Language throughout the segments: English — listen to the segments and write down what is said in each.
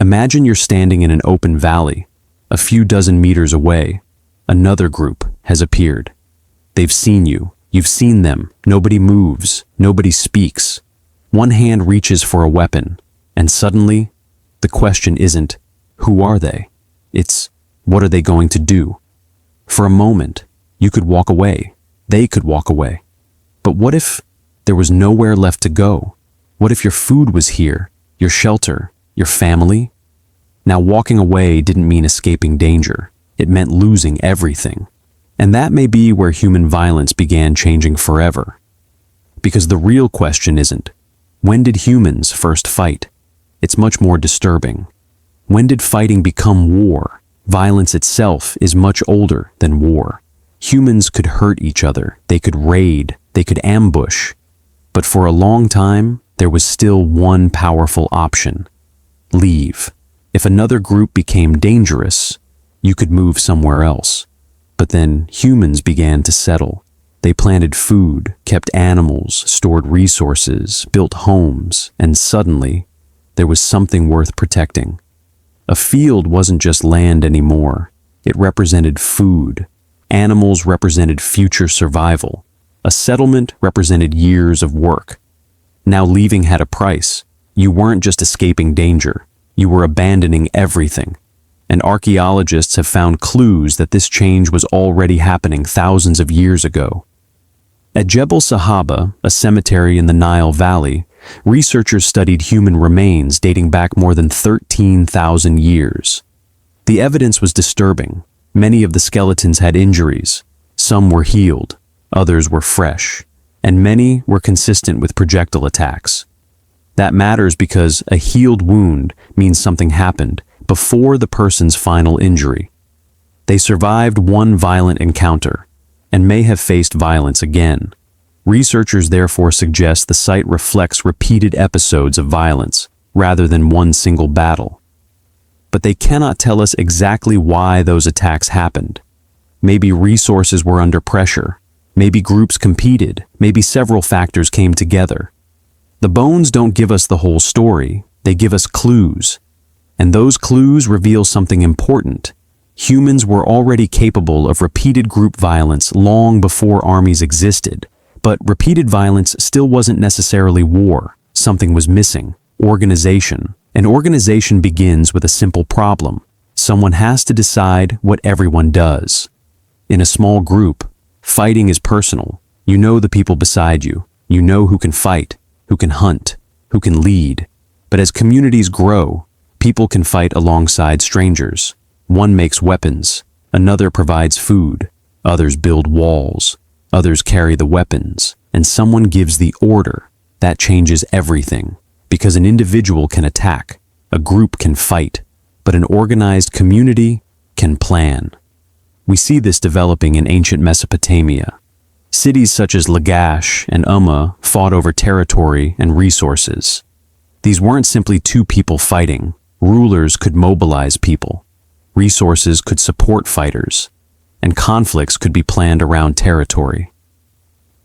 Imagine you're standing in an open valley. A few dozen meters away, another group has appeared. They've seen you. You've seen them. Nobody moves. Nobody speaks. One hand reaches for a weapon, and suddenly, the question isn't, who are they? It's, what are they going to do? For a moment, you could walk away. They could walk away. But what if there was nowhere left to go? What if your food was here, your shelter, your family? Now, walking away didn't mean escaping danger. It meant losing everything. And that may be where human violence began changing forever. Because the real question isn't, when did humans first fight? It's much more disturbing. When did fighting become war? Violence itself is much older than war. Humans could hurt each other. They could raid. They could ambush. But for a long time, there was still one powerful option: leave. If another group became dangerous, you could move somewhere else. But then humans began to settle. They planted food, kept animals, stored resources, built homes, and suddenly, there was something worth protecting. A field wasn't just land anymore. It represented food. Animals represented future survival. A settlement represented years of work. Now leaving had a price. You weren't just escaping danger. You were abandoning everything. And archaeologists have found clues that this change was already happening thousands of years ago. At Jebel Sahaba, a cemetery in the Nile Valley, researchers studied human remains dating back more than 13,000 years. The evidence was disturbing. Many of the skeletons had injuries. Some were healed, others were fresh, and many were consistent with projectile attacks. That matters because a healed wound means something happened before the person's final injury. They survived one violent encounter and may have faced violence again. Researchers therefore suggest the site reflects repeated episodes of violence rather than one single battle. But they cannot tell us exactly why those attacks happened. Maybe resources were under pressure. Maybe groups competed. Maybe several factors came together. The bones don't give us the whole story. They give us clues. And those clues reveal something important. Humans were already capable of repeated group violence long before armies existed. But repeated violence still wasn't necessarily war. Something was missing: organization. And organization begins with a simple problem. Someone has to decide what everyone does. In a small group, fighting is personal. You know the people beside you. You know who can fight, who can hunt, who can lead. But as communities grow, people can fight alongside strangers. One makes weapons, another provides food, others build walls, others carry the weapons, and someone gives the order. That changes everything, because an individual can attack, a group can fight, but an organized community can plan. We see this developing in ancient Mesopotamia. Cities such as Lagash and Umma fought over territory and resources. These weren't simply two people fighting. Rulers could mobilize people. Resources could support fighters, and conflicts could be planned around territory.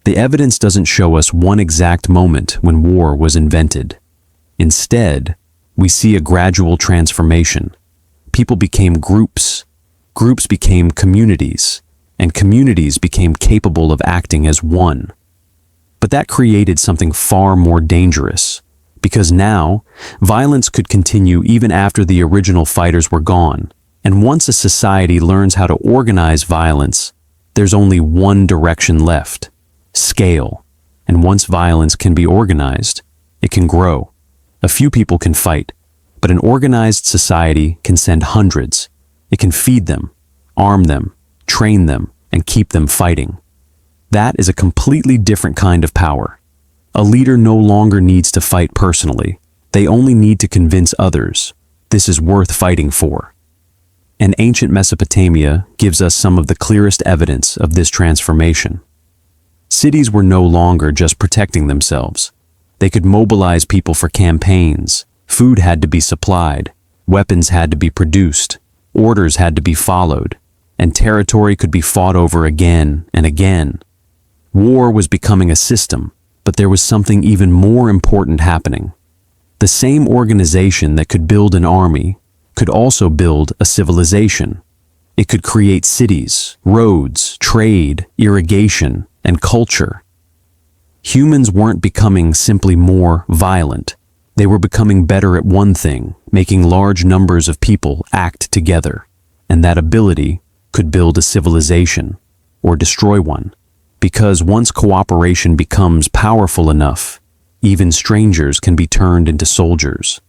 The evidence doesn't show us one exact moment when war was invented. Instead, we see a gradual transformation. People became groups, groups became communities, and communities became capable of acting as one. But that created something far more dangerous, because now, violence could continue even after the original fighters were gone. And once a society learns how to organize violence, there's only one direction left: scale. And once violence can be organized, it can grow. A few people can fight, but an organized society can send hundreds. It can feed them, arm them, train them, and keep them fighting. That is a completely different kind of power. A leader no longer needs to fight personally. They only need to convince others. This is worth fighting for. And ancient Mesopotamia gives us some of the clearest evidence of this transformation. Cities were no longer just protecting themselves. They could mobilize people for campaigns. Food had to be supplied. Weapons had to be produced. Orders had to be followed. And territory could be fought over again and again. War was becoming a system, but there was something even more important happening. The same organization that could build an army could also build a civilization. It could create cities, roads, trade, irrigation, and culture. Humans weren't becoming simply more violent. They were becoming better at one thing, making large numbers of people act together. And that ability could build a civilization or destroy one. Because once cooperation becomes powerful enough, even strangers can be turned into soldiers.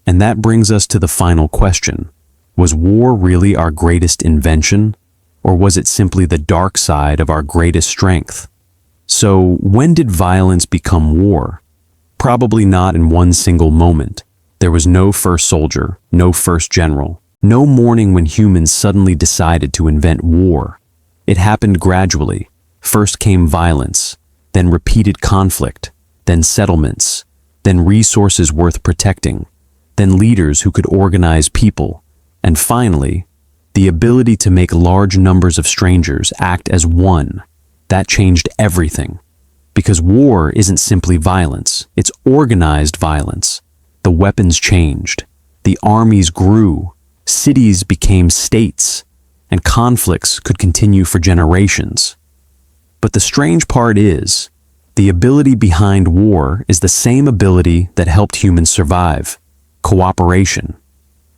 And that brings us to the final question. Was war really our greatest invention, or was it simply the dark side of our greatest strength? So, when did violence become war? Probably not in one single moment. There was no first soldier, no first general, no morning when humans suddenly decided to invent war. It happened gradually. First came violence, then repeated conflict, then settlements, then resources worth protecting, then leaders who could organize people, and finally, the ability to make large numbers of strangers act as one. That changed everything. Because war isn't simply violence, it's organized violence. The weapons changed, the armies grew, cities became states, and conflicts could continue for generations. But the strange part is, the ability behind war is the same ability that helped humans survive: cooperation.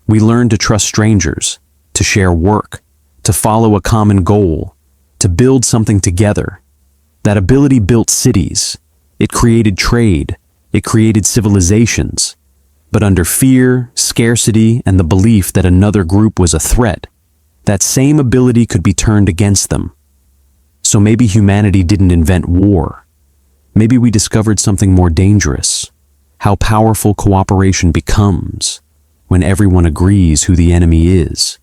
We learned to trust strangers, to share work, to follow a common goal, to build something together. That ability built cities, it created trade, it created civilizations. But under fear, scarcity, and the belief that another group was a threat, that same ability could be turned against them. So maybe humanity didn't invent war. Maybe we discovered something more dangerous: how powerful cooperation becomes when everyone agrees who the enemy is.